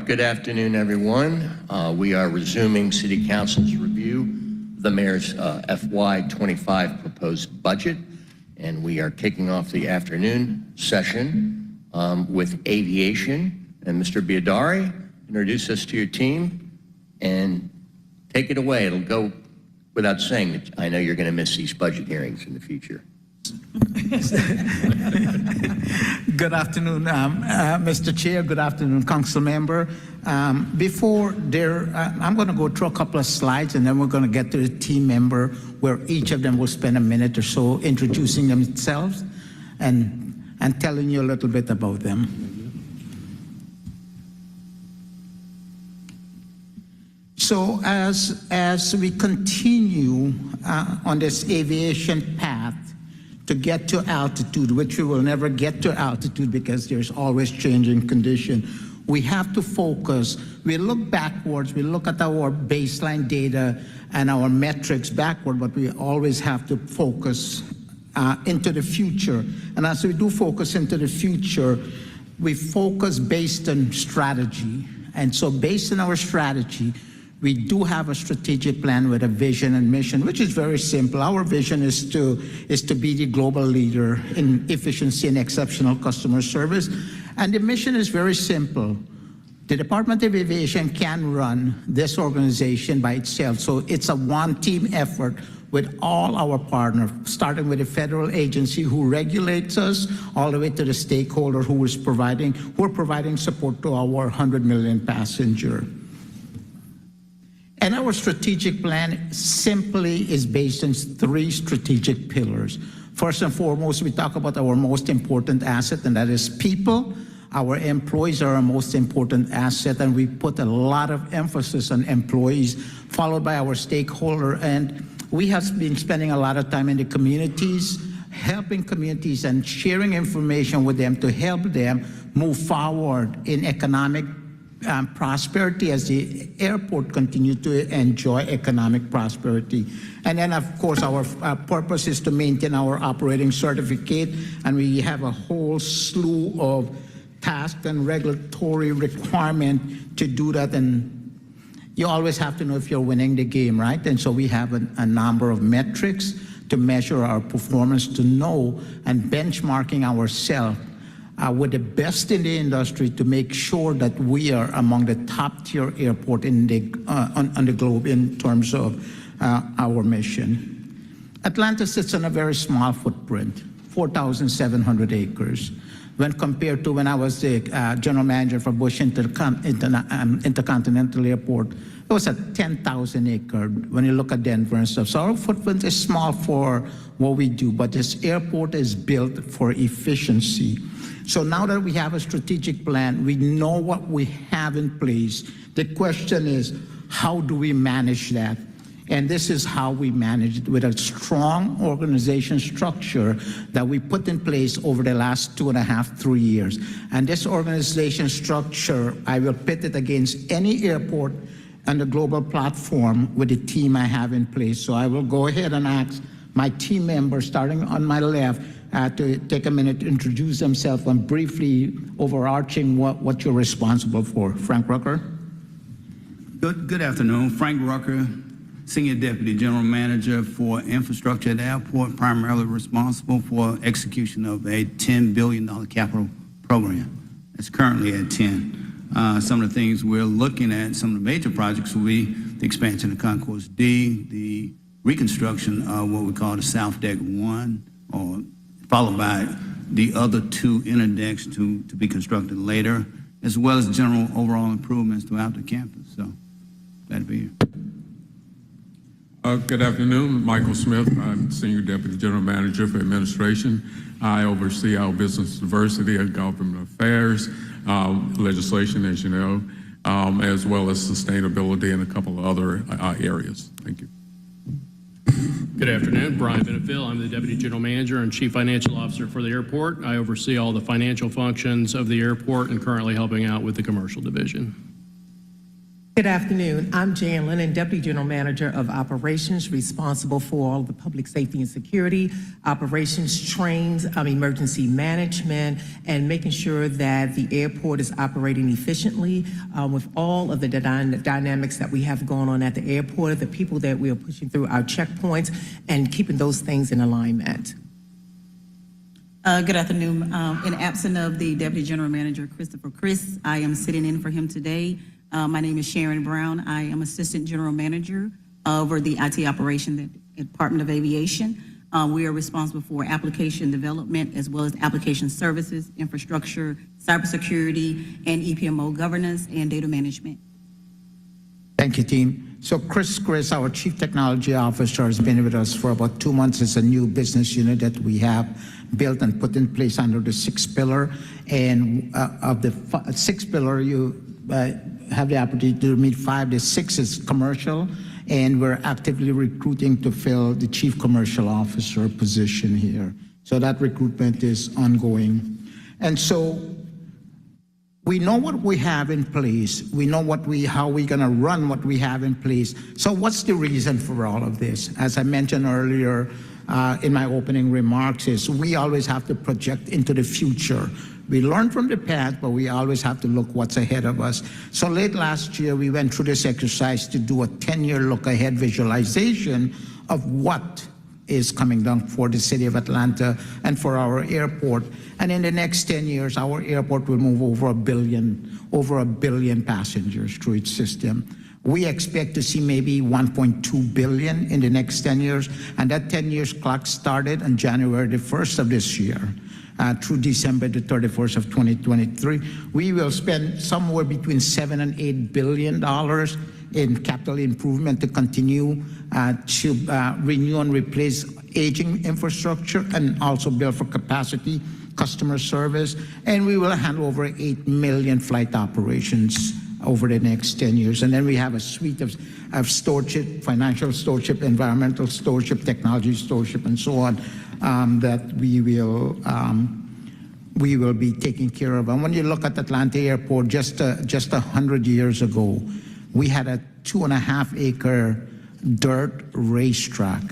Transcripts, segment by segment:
right, good afternoon, everyone. We are resuming City Council's review of the Mayor's FY25 proposed budget, and we are kicking off the afternoon session with Aviation. And Mr. Biadari, introduce us to your team and take it away. It'll go without saying that I know you're going to miss these budget hearings in the future. Good afternoon, Mr. Chair. Good afternoon, Council Member. I'm going to go through a couple of slides, and then we're going to get to the team member, where each of them will spend a minute or so introducing themselves and telling you a little bit about them. So as we continue on this aviation path to get to altitude, which we will never get to altitude because there's always changing condition, we have to focus. We look backwards, we look at our baseline data and our metrics backward, but we always have to focus into the future. And as we do focus into the future, we focus based on strategy. And so based on our strategy, we do have a strategic plan with a vision and mission, which is very simple. Our vision is to be the global leader in efficiency and exceptional customer service. And the mission is very simple. The Department of Aviation can run this organization by itself. So it's a one-team effort with all our partners, starting with the federal agency who regulates us, all the way to the stakeholder who are providing support to our 100 million passenger. And our strategic plan simply is based on 3 strategic pillars. First and foremost, we talk about our most important asset, and that is people. Our employees are our most important asset, and we put a lot of emphasis on employees, followed by our stakeholder. And we have been spending a lot of time in the communities, helping communities and sharing information with them to help them move forward in economic prosperity as the airport continue to enjoy economic prosperity. And then, of course, our purpose is to maintain our operating certificate, and we have a whole slew of tasks and regulatory requirement to do that. And you always have to know if you're winning the game, right? And so we have a number of metrics to measure our performance, to know and benchmarking ourselves with the best in the industry to make sure that we are among the top-tier airport in on the globe in terms of our mission. Atlanta sits on a very small footprint, 4,700 acres. When compared to when I was the general manager for Bush Intercontinental Airport, it was a 10,000 acre when you look at Denver and stuff. So our footprint is small for what we do, but this airport is built for efficiency. So now that we have a strategic plan, we know what we have in place. The question is, how do we manage that? And this is how we manage it, with a strong organization structure that we put in place over the last 2.5, 3 years. And this organization structure, I will pit it against any airport on the global platform with the team I have in place. So I will go ahead and ask my team members, starting on my left, to take a minute to introduce themselves and briefly overarching what you're responsible for. Frank Rucker. Good afternoon. Frank Rucker, Senior Deputy General Manager for Infrastructure at the airport, primarily responsible for execution of a $10 billion capital program. It's currently at 10. Some of the things we're looking at, some of the major projects will be the expansion of Concourse D, the reconstruction of what we call the South Deck 1, followed by the other 2 interdecks to be constructed later, as well as general overall improvements throughout the campus. So glad to be here. Good afternoon, Michael Smith. I'm Senior Deputy General Manager for Administration. I oversee our business diversity and government affairs, legislation, as you know, as well as sustainability and a couple of other areas. Thank you. Good afternoon, Brian Benefiel. I'm the Deputy General Manager and Chief Financial Officer for the airport. I oversee all the financial functions of the airport and currently helping out with the commercial division. Good afternoon. I'm Jan Lennon, Deputy General Manager of Operations, responsible for all of the public safety and security, operations, trains, emergency management, and making sure that the airport is operating efficiently with all of the dynamics that we have going on at the airport, the people that we are pushing through our checkpoints, and keeping those things in alignment. Good afternoon. In absence of the Deputy General Manager, Christopher Chris, I am sitting in for him today. My name is Sharon Brown. I am Assistant General Manager over the IT operation at the Department of Aviation. We are responsible for application development as well as application services, infrastructure, cybersecurity, and EPMO governance and data management. Thank you, team. So Chris, our Chief Technology Officer, has been with us for about 2 months. It's a new business unit that we have built and put in place under the 6th pillar. And of the 6th pillar, you have the opportunity to meet 5. The 6th is commercial, and we're actively recruiting to fill the Chief Commercial Officer position here. So that recruitment is ongoing. And so we know what we have in place. We know how we're going to run what we have in place. So what's the reason for all of this? As I mentioned earlier in my opening remarks, is we always have to project into the future. We learn from the past, but we always have to look what's ahead of us. So late last year, we went through this exercise to do a 10-year look-ahead visualization of what is coming down for the city of Atlanta and for our airport. And in the next 10 years, our airport will move over a billion passengers through its system. We expect to see maybe 1.2 billion in the next 10 years. And that 10 years clock started on January the 1st of this year. Through December the 31st of 2023. We will spend somewhere between $7 and $8 billion in capital improvement to continue to renew and replace aging infrastructure and also build for capacity, customer service. And we will handle over 8 million flight operations over the next 10 years. And then we have a suite of stewardship, financial stewardship, environmental stewardship, technology stewardship, and so on, that we will be taking care of. And when you look at Atlanta Airport, just 100 years ago, we had a 2.5-acre dirt racetrack.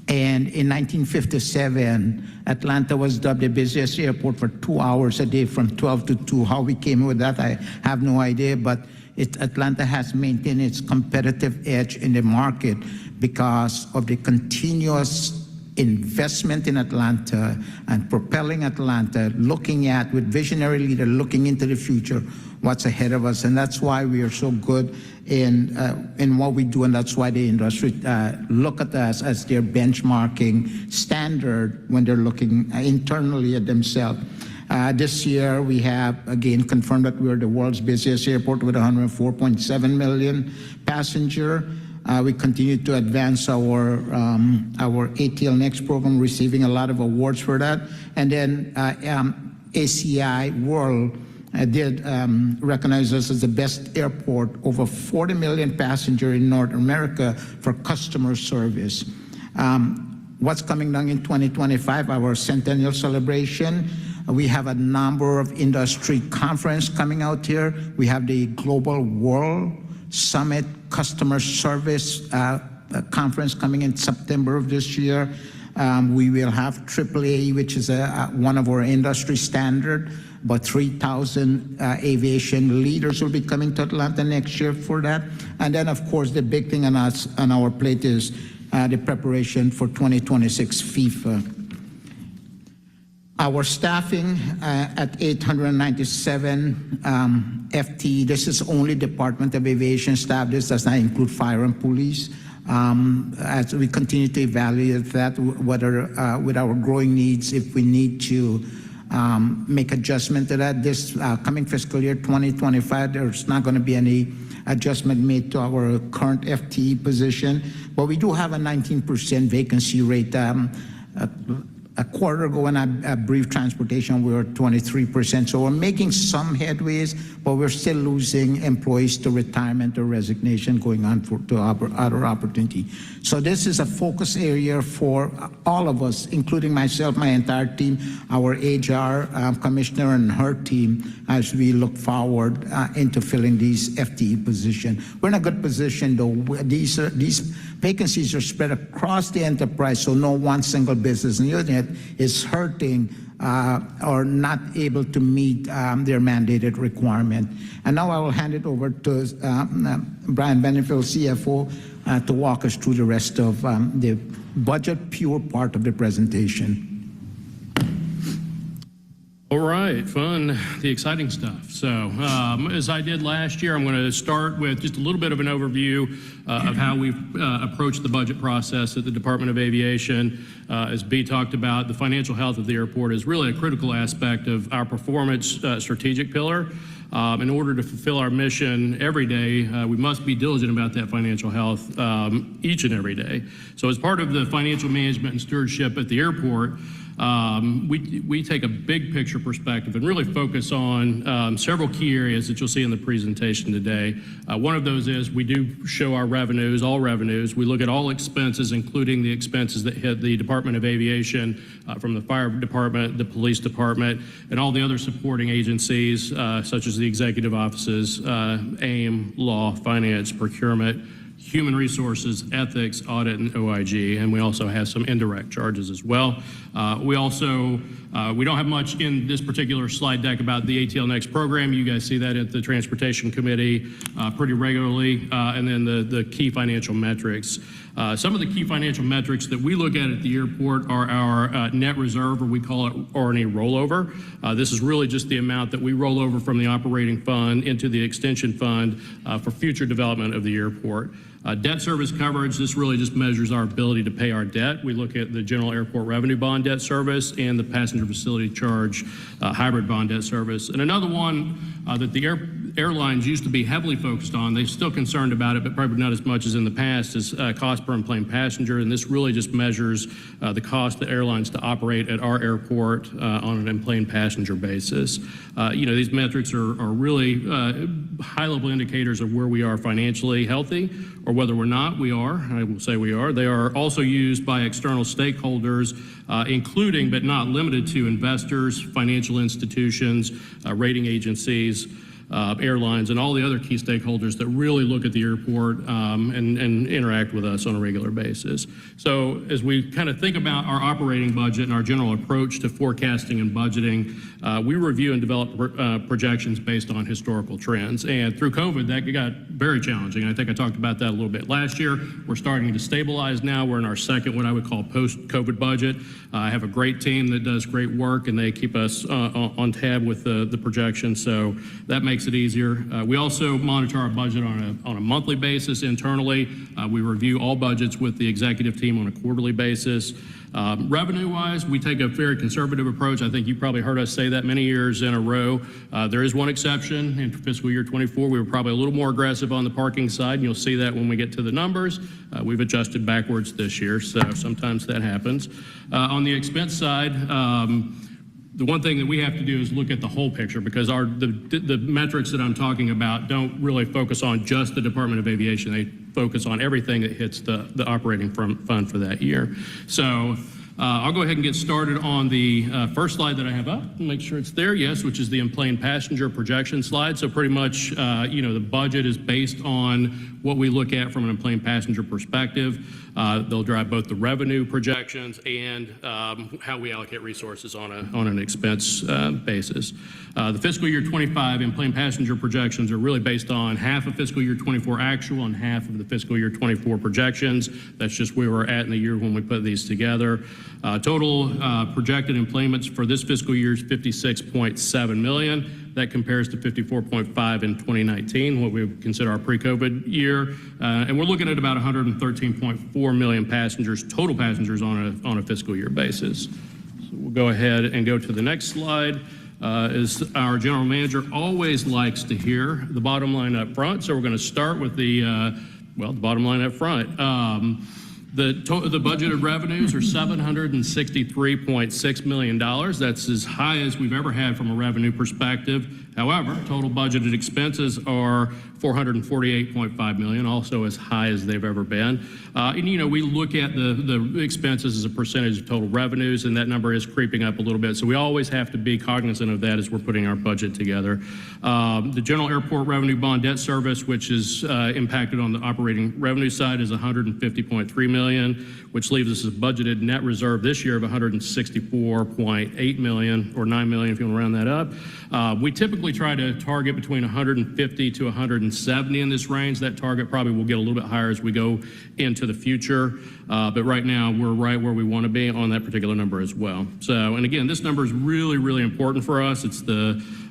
And in 1957, Atlanta was dubbed the busiest airport for 2 hours a day from 12 to 2. How we came with that, I have no idea, but Atlanta has maintained its competitive edge in the market because of the continuous investment in Atlanta and propelling Atlanta, looking at, with visionary leader, looking into the future, what's ahead of us. And that's why we are so good in what we do, and that's why the industry look at us as their benchmarking standard when they're looking internally at themselves. This year, we have again confirmed that we're the world's busiest airport with 104.7 million passengers. We continue to advance our ATL Next program, receiving a lot of awards for that. And then ACI World did recognize us as the best airport, over 40 million passengers in North America for customer service. What's coming down in 2025, our centennial celebration. We have a number of industry conferences coming out here. We have the Global World Summit Customer Service Conference coming in September of this year. We will have AAA, which is one of our industry standard, but 3,000 aviation leaders will be coming to Atlanta next year for that. And then, of course, the big thing on our plate is the preparation for 2026 FIFA. Our staffing at 897 FTE. This is only Department of Aviation staff. This does not include fire and police. As we continue to evaluate that, whether with our growing needs, if we need to make adjustment to that. This coming fiscal year 2025, there's not going to be any adjustment made to our current FTE position, but we do have a 19% vacancy rate. a quarter ago when I briefed transportation, we were 23%. So we're making some headways, but we're still losing employees to retirement or resignation, going on to other opportunity. So this is a focus area for all of us, including myself, my entire team, our HR commissioner and her team, as we look forward into filling these FTE positions. We're in a good position, though. These vacancies are spread across the enterprise, so no one single business unit is hurting or not able to meet their mandated requirement. And now I will hand it over to Brian Benefield, CFO, to walk us through the rest of the budget pure part of the presentation. All right, fun, the exciting stuff. So as I did last year, I'm going to start with just a little bit of an overview of how we've approached the budget process at the Department of Aviation. As B talked about, the financial health of the airport is really a critical aspect of our performance strategic pillar. In order to fulfill our mission every day, we must be diligent about that financial health each and every day. So as part of the financial management and stewardship at the airport, we take a big picture perspective and really focus on several key areas that you'll see in the presentation today. One of those is we do show our revenues, all revenues. We look at all expenses, including the expenses that hit the Department of Aviation, from the fire department, the police department, and all the other supporting agencies, such as the executive offices, AIM, law, finance, procurement, human resources, ethics, audit, and OIG, and we also have some indirect charges as well. We don't have much in this particular slide deck about the ATL Next program. You guys see that at the Transportation Committee pretty regularly, and then the key financial metrics. Some of the key financial metrics that we look at the airport are our net reserve, or we call it R&E rollover. This is really just the amount that we roll over from the operating fund into the extension fund for future development of the airport. Debt service coverage, this really just measures our ability to pay our debt. We look at the general airport revenue bond debt service and the passenger facility charge hybrid bond debt service. And another one that the airlines used to be heavily focused on, they're still concerned about it, but probably not as much as in the past, is cost per enplane passenger. And this really just measures the cost to airlines to operate at our airport on an enplane passenger basis. These metrics are really high-level indicators of where we are financially healthy, or whether we're not. We are. I will say we are. They are also used by external stakeholders, including but not limited to investors, financial institutions, rating agencies, airlines, and all the other key stakeholders that really look at the airport and interact with us on a regular basis. So as we kind of think about our operating budget and our general approach to forecasting and budgeting, we review and develop projections based on historical trends. And through COVID, that got very challenging. I think I talked about that a little bit last year. We're starting to stabilize now. We're in our second, what I would call post-COVID budget. I have a great team that does great work, and they keep us on tab with the projections. So that makes it easier. We also monitor our budget on a monthly basis internally. We review all budgets with the executive team on a quarterly basis. Revenue-wise, we take a very conservative approach. I think you probably heard us say that many years in a row. There is one exception. In fiscal year 24, we were probably a little more aggressive on the parking side, and you'll see that when we get to the numbers. We've adjusted backwards this year, so sometimes that happens. On the expense side, the one thing that we have to do is look at the whole picture, because the metrics that I'm talking about don't really focus on just the Department of Aviation. They focus on everything that hits the operating fund for that year. So I'll go ahead and get started on the first slide that I have up. Make sure it's there, yes, which is the enplane passenger projection slide. So pretty much, the budget is based on what we look at from an enplane passenger perspective. They'll drive both the revenue projections and how we allocate resources on an expense basis. The fiscal year 25 enplane passenger projections are really based on half of fiscal year 24 actual and half of the fiscal year 24 projections. That's just where we're at in the year when we put these together. Total projected enplanements for this fiscal year is 56.7 million. That compares to 54.5 in 2019, what we would consider our pre-COVID year. And we're looking at about 113.4 million passengers, total passengers on a fiscal year basis. So we'll go ahead and go to the next slide. As our general manager always likes to hear, the bottom line up front. So we're going to start with the bottom line up front. The budgeted revenues are $763.6 million. That's as high as we've ever had from a revenue perspective. However, total budgeted expenses are $448.5 million, also as high as they've ever been. And we look at the expenses as a percentage of total revenues, and that number is creeping up a little bit. So we always have to be cognizant of that as we're putting our budget together. The general airport revenue bond debt service, which is impacted on the operating revenue side, is $150.3 million, which leaves us a budgeted net reserve this year of $164.8 million, or $9 million if you want to round that up. We typically try to target between 150 to 170 in this range. That target probably will get a little bit higher as we go into the future, but right now we're right where we want to be on that particular number as well. So, and again, this number is really, really important for us. It's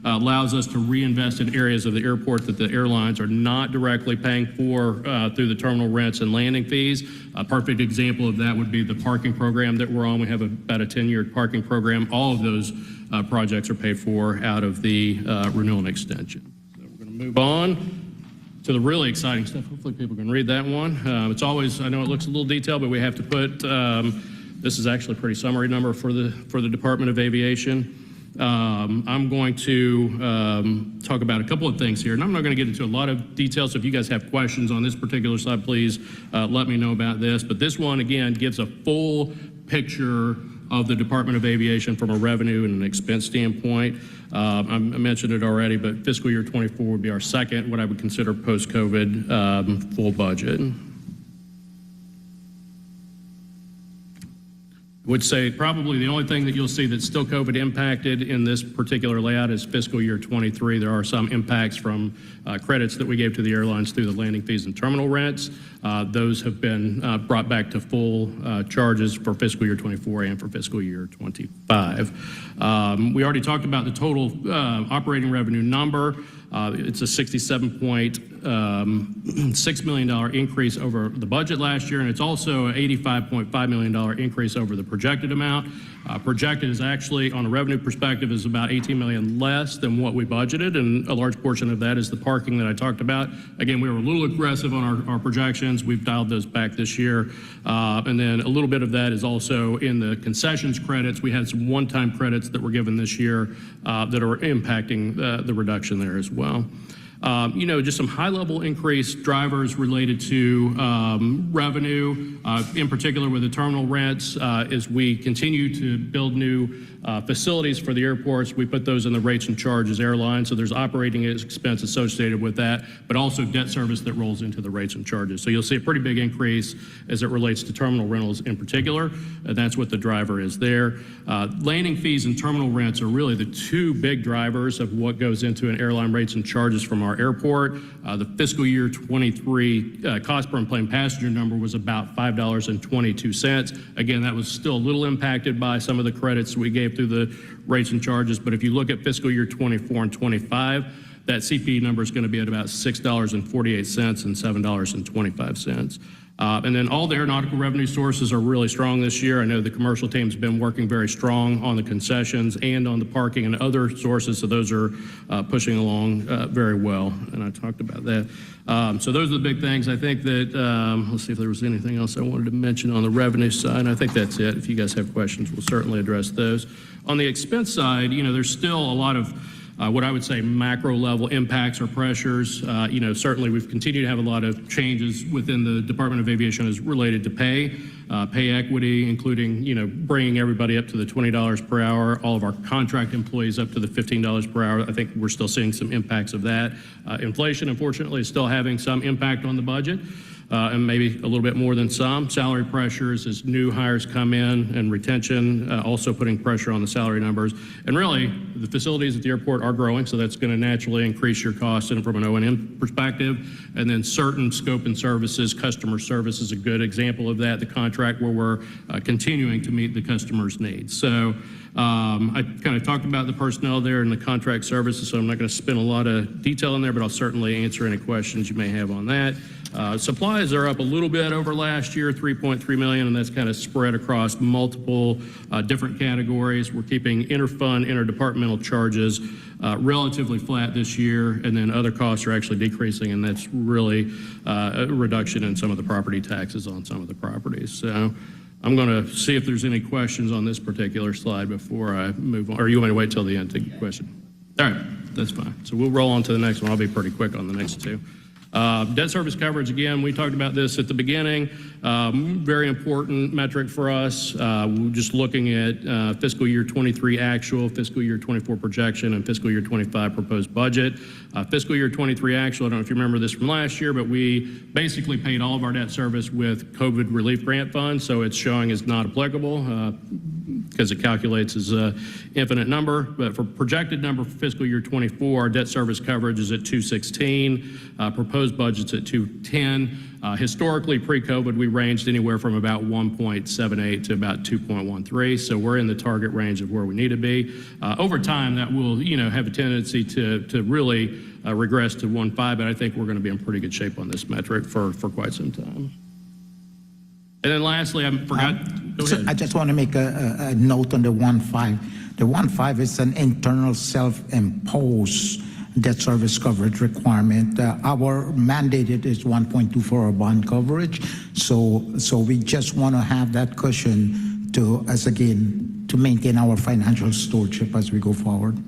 allows us to reinvest in areas of the airport that the airlines are not directly paying for through the terminal rents and landing fees. A perfect example of that would be the parking program that we're on. We have about a 10-year parking program. All of those projects are paid for out of the renewal and extension. So we're going to move on to the really exciting stuff. Hopefully people can read that one. It's always, I know it looks a little detailed, but we have to put, this is actually a pretty summary number for the Department of Aviation. I'm going to talk about a couple of things here, and I'm not going to get into a lot of details. So if you guys have questions on this particular slide, please let me know about this. But this one, again, gives a full picture of the Department of Aviation from a revenue and an expense standpoint. I mentioned it already, but fiscal year 24 would be our second, what I would consider post-COVID full budget. Would say probably the only thing that you'll see that's still COVID impacted in this particular layout is fiscal year 23. There are some impacts from credits that we gave to the airlines through the landing fees and terminal rents. Those have been brought back to full charges for fiscal year 24 and for fiscal year 25. We already talked about the total operating revenue number. It's a $67.6 million increase over the budget last year, and it's also an $85.5 million increase over the projected amount. Projected is actually, on a revenue perspective, is about $18 million less than what we budgeted, and a large portion of that is the parking that I talked about. Again, we were a little aggressive on our projections. We've dialed those back this year. And then a little bit of that is also in the concessions credits. We had some one-time credits that were given this year that are impacting the reduction there as well. Just some high-level increase drivers related to revenue, in particular with the terminal rents. As we continue to build new facilities for the airports, we put those in the rates and charges airline, so there's operating expense associated with that, but also debt service that rolls into the rates and charges. So you'll see a pretty big increase as it relates to terminal rentals in particular, and that's what the driver is there. Landing fees and terminal rents are really the two big drivers of what goes into an airline rates and charges from our airport. The fiscal year 23 cost per enplaned passenger number was about $5.22. Again, that was still a little impacted by some of the credits we gave through the rates and charges, but if you look at fiscal year 24 and 25, that CPE number is going to be at about $6.48 and $7.25. And then all the aeronautical revenue sources are really strong this year. I know the commercial team's been working very strong on the concessions and on the parking and other sources, so those are pushing along very well, and I talked about that. So those are the big things. I think that, let's see if there was anything else I wanted to mention on the revenue side. I think that's it. If you guys have questions, we'll certainly address those. On the expense side, there's still a lot of what I would say macro level impacts or pressures. Certainly we've continued to have a lot of changes within the Department of Aviation as related to pay equity, including, bringing everybody up to the $20 per hour, all of our contract employees up to the $15 per hour. I think we're still seeing some impacts of that. Inflation, unfortunately, is still having some impact on the budget. And maybe a little bit more than some. Salary pressures as new hires come in, and retention also putting pressure on the salary numbers. And really, the facilities at the airport are growing, so that's going to naturally increase your costs from an O&M perspective. And then certain scope and services, customer service is a good example of that, the contract where we're continuing to meet the customer's needs. So I kind of talked about the personnel there and the contract services, so I'm not going to spend a lot of detail in there, but I'll certainly answer any questions you may have on that. Supplies are up a little bit over last year, 3.3 million, and that's kind of spread across multiple different categories. We're keeping interfund, interdepartmental charges relatively flat this year, and then other costs are actually decreasing, and that's really a reduction in some of the property taxes on some of the properties. So I'm going to see if there's any questions on this particular slide before I move on. Or you want me to wait till the end to take your question? All right, that's fine. So we'll roll on to the next one. I'll be pretty quick on the next two. Debt service coverage, again, we talked about this at the beginning. Very important metric for us. We're just looking at fiscal year 23 actual, fiscal year 24 projection, and fiscal year 25 proposed budget. Fiscal year 23 actual, I don't know if you remember this from last year, but we basically paid all of our debt service with COVID relief grant funds, so it's showing as not applicable because it calculates as an infinite number. But for projected number for fiscal year 24, our debt service coverage is at 216, proposed budget's at 210. Historically, pre-COVID, we ranged anywhere from about 1.78 to about 2.13, so we're in the target range of where we need to be. Over time, that will, have a tendency to really regress to 1.5, but I think we're going to be in pretty good shape on this metric for quite some time. And then lastly, I forgot. Go ahead. I just want to make a note on the 1.5. The 1.5 is an internal self-imposed debt service coverage requirement. Our mandated is 1.2 for our bond coverage. So we just want to have that cushion to maintain our financial stewardship as we go forward.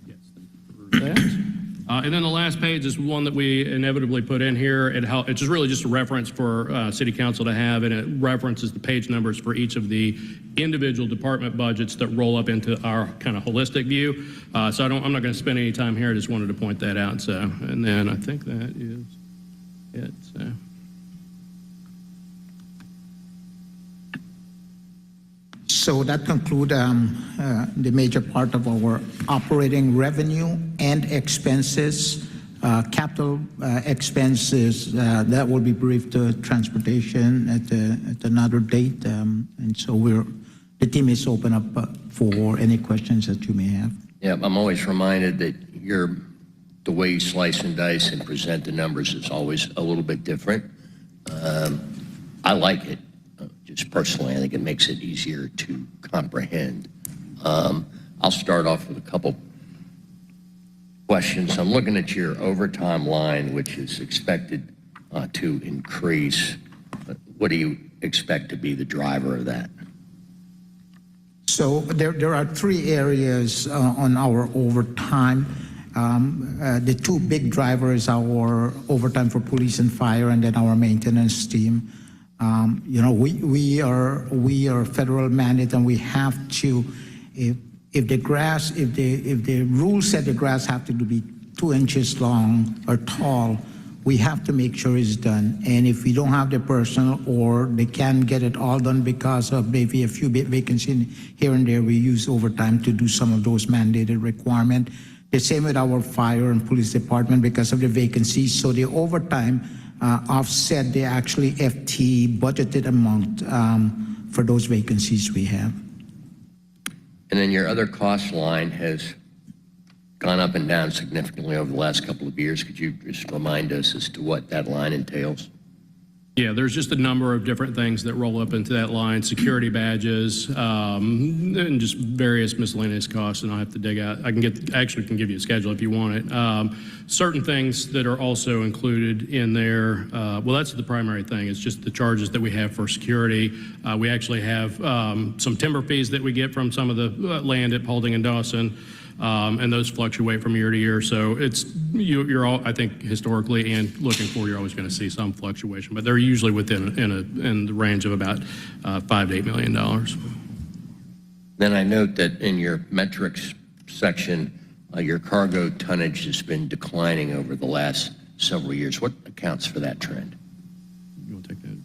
Yes, thank you for that. And then the last page is one that we inevitably put in here. It's just really just a reference for City Council to have, and it references the page numbers for each of the individual department budgets that roll up into our kind of holistic view. So I'm not going to spend any time here. I just wanted to point that out. So, and then I think that is it. So that concludes the major part of our operating revenue and expenses. Capital expenses, that will be briefed to transportation at another date. And so the team is open up for any questions that you may have. Yeah, I'm always reminded that the way you slice and dice and present the numbers is always a little bit different. I like it. Just personally, I think it makes it easier to comprehend. I'll start off with a couple questions. I'm looking at your overtime line, which is expected to increase. What do you expect to be the driver of that? So there are three areas on our overtime. The two big drivers are our overtime for police and fire, and then our maintenance team. We are federal mandate, and we have to, if the rules said the grass have to be 2 inches long or tall, we have to make sure it's done. And if we don't have the personnel, or they can't get it all done because of maybe a few vacancies here and there, we use overtime to do some of those mandated requirements. The same with our fire and police department because of the vacancies. So the overtime offset the actually FT budgeted amount for those vacancies we have. And then your other cost line has gone up and down significantly over the last couple of years. Could you just remind us as to what that line entails? Yeah, there's just a number of different things that roll up into that line: security badges, and just various miscellaneous costs. And I'll have to dig out. I can give you a schedule if you want it. Certain things that are also included in there. Well, that's the primary thing. It's just the charges that we have for security. We actually have some timber fees that we get from some of the land at Paulding and Dawson. And those fluctuate from year to year. So you're all, I think, historically and looking forward, you're always going to see some fluctuation, but they're usually within in the range of about $5 to $8 million. Then I note that in your metrics section, your cargo tonnage has been declining over the last several years. What accounts for that trend? You want to take that?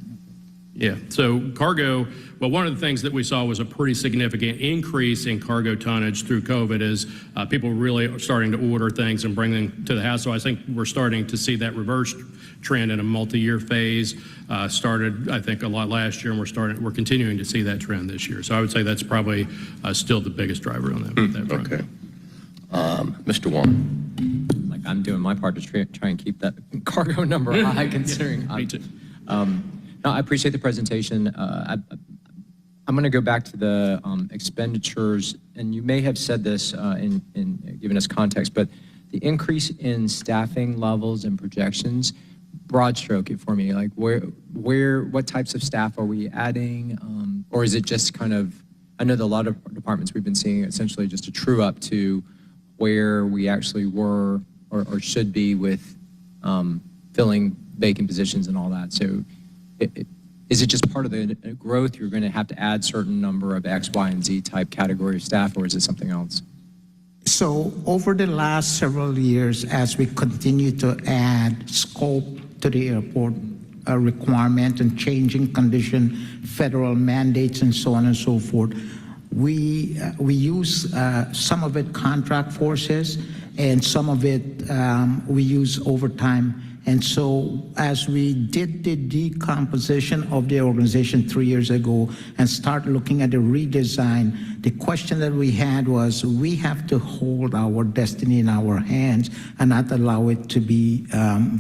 Yeah, so cargo, well, one of the things that we saw was a pretty significant increase in cargo tonnage through COVID as people really are starting to order things and bring them to the house. So I think we're starting to see that reverse trend in a multi-year phase. Started, I think, a lot last year, and we're continuing to see that trend this year. So I would say that's probably still the biggest driver on that front. Okay. Mr. Wong. I'm doing my part to try and keep that cargo number high, considering. Me too. No, I appreciate the presentation. I'm going to go back to the expenditures, and you may have said this in giving us context, but the increase in staffing levels and projections, broad stroke it for me, like what types of staff are we adding, or is it just kind of, I know that a lot of departments we've been seeing essentially just a true up to where we actually were or should be with filling vacant positions and all that. So is it just part of the growth? You're going to have to add certain number of X, Y, and Z type category of staff, or is it something else? So over the last several years, as we continue to add scope to the airport requirement and changing condition, federal mandates and so on and so forth, we use some of it contract forces and some of it we use overtime. And so as we did the decomposition of the organization 3 years ago and start looking at the redesign, the question that we had was we have to hold our destiny in our hands and not allow it to be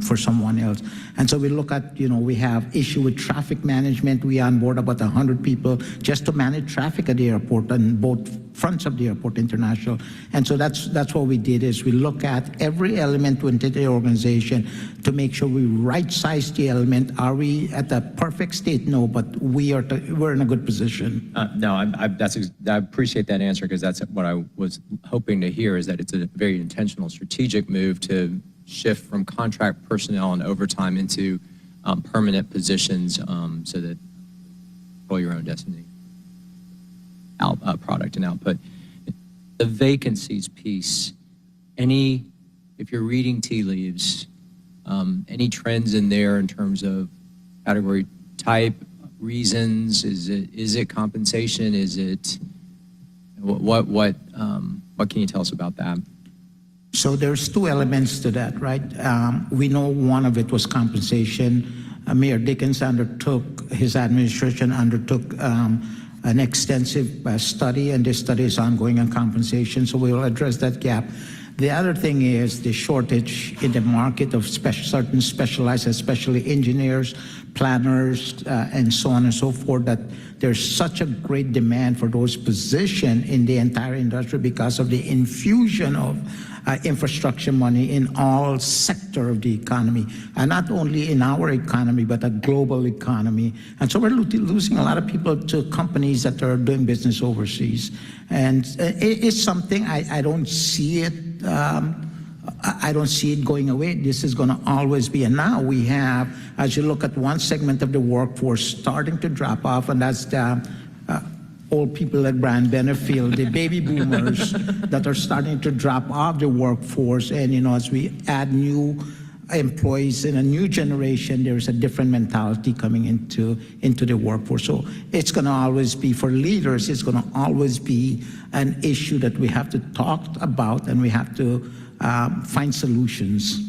for someone else. And so we look at, we have issue with traffic management. We onboard about 100 people just to manage traffic at the airport on both fronts of the airport international. And so that's what we did is we look at every element within the organization to make sure we right-size the element. Are we at the perfect state? No, but we're in a good position. No, I appreciate that answer, because that's what I was hoping to hear, is that it's a very intentional strategic move to shift from contract personnel and overtime into permanent positions so that control your own destiny, product and output. The vacancies piece, if you're reading tea leaves, any trends in there in terms of category type, reasons? Is it compensation? Is it what can you tell us about that? So there's two elements to that, right? We know one of it was compensation. Mayor Dickens his administration undertook an extensive study, and this study is ongoing on compensation, so we will address that gap. The other thing is the shortage in the market of certain specialized, especially engineers, planners, and so on and so forth, that there's such a great demand for those positions in the entire industry because of the infusion of infrastructure money in all sector of the economy, and not only in our economy, but a global economy. And so we're losing a lot of people to companies that are doing business overseas. And it's something I don't see it. I don't see it going away. This is going to always be. And now we have, as you look at one segment of the workforce starting to drop off, and that's the old people at Brand Benefield, the baby boomers that are starting to drop off the workforce. And, as we add new employees in a new generation, there's a different mentality coming into the workforce. So it's going to always be, for leaders, it's going to always be an issue that we have to talk about, and we have to find solutions.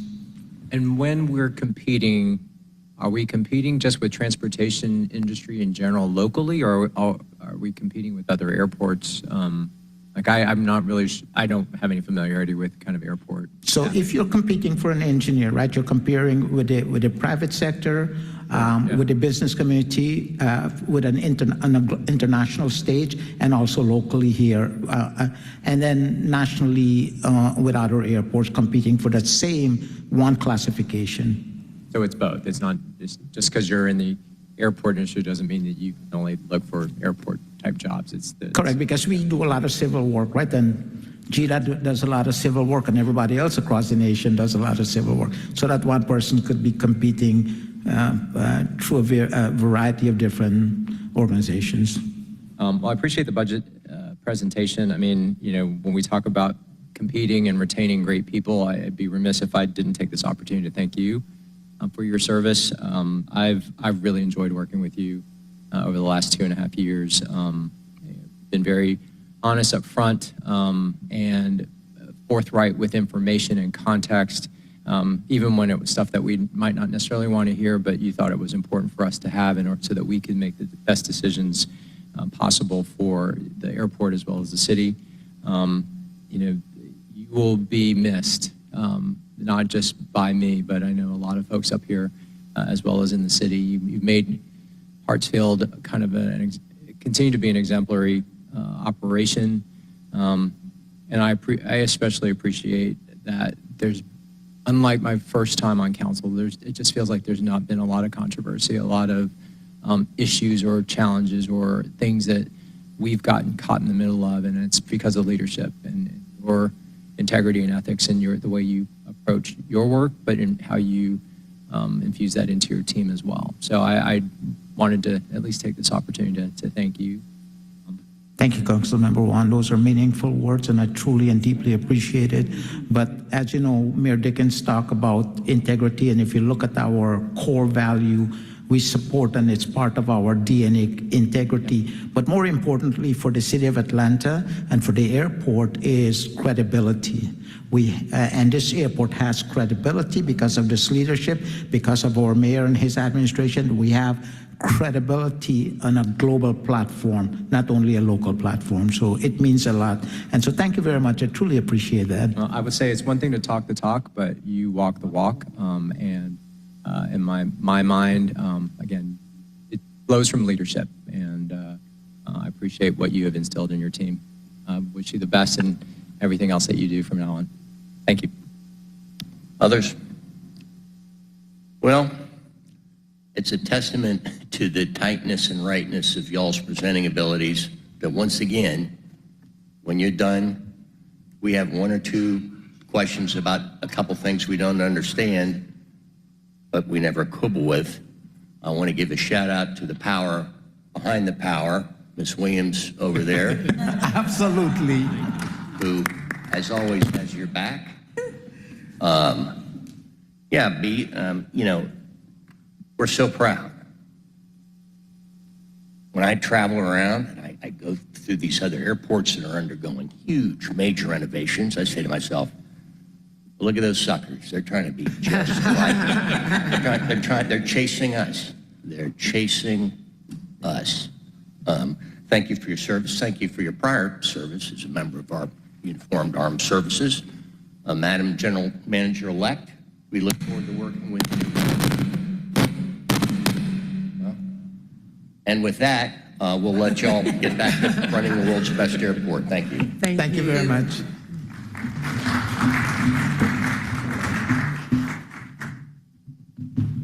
And when we're competing, are we competing just with transportation industry in general locally, or are we competing with other airports? I'm not really, I don't have any familiarity with kind of airport. So if you're competing for an engineer, right, you're comparing with the private sector, with the business community, with an international stage, and also locally here, and then nationally with other airports competing for that same one classification. So it's both. It's just because you're in the airport industry doesn't mean that you can only look for airport type jobs. Correct, because we do a lot of civil work, right? And GDOT does a lot of civil work, and everybody else across the nation does a lot of civil work. So that one person could be competing through a variety of different organizations. Well, I appreciate the budget presentation. I mean, when we talk about competing and retaining great people, I'd be remiss if I didn't take this opportunity to thank you for your service. I've really enjoyed working with you over the last 2.5 years. Been very honest up front and forthright with information and context, even when it was stuff that we might not necessarily want to hear, but you thought it was important for us to have in order so that we could make the best decisions possible for the airport as well as the city. You will be missed. not just by me, but I know a lot of folks up here, as well as in the city. You've made Hartsfield kind of continue to be an exemplary operation. And I especially appreciate that there's, unlike my first time on council, it just feels like there's not been a lot of controversy, a lot of issues or challenges or things that we've gotten caught in the middle of, and it's because of leadership and your integrity and ethics and the way you approach your work, but in how you infuse that into your team as well. So I wanted to at least take this opportunity to thank you. Thank you, Councilmember Juan. Those are meaningful words, and I truly and deeply appreciate it. But as you know, Mayor Dickens talked about integrity, and if you look at our core value, we support, and it's part of our DNA, integrity. But more importantly, for the city of Atlanta and for the airport is credibility. And this airport has credibility because of this leadership, because of our mayor and his administration. We have credibility on a global platform, not only a local platform. So it means a lot. And so thank you very much. I truly appreciate that. Well, I would say it's one thing to talk the talk, but you walk the walk. And in my mind, again, it flows from leadership. And I appreciate what you have instilled in your team. Wish you the best in everything else that you do from now on. Thank you. Others? Well, it's a testament to the tightness and rightness of y'all's presenting abilities that once again, when you're done, we have one or two questions about a couple things we don't understand, but we never quibble with. I want to give a shout out to the power behind the power, Ms. Williams over there. Absolutely. Who, as always, has your back. You know, we're so proud. When I travel around and I go through these other airports that are undergoing huge, major renovations, I say to myself, look at those suckers. They're trying to be just like, they're chasing us. They're chasing us. Thank you for your service. Thank you for your prior service as a member of our Uniformed Armed Services. Madam General Manager-elect, we look forward to working with you. And with that, we'll let y'all get back to running the world's best airport. Thank you. Thank you very much.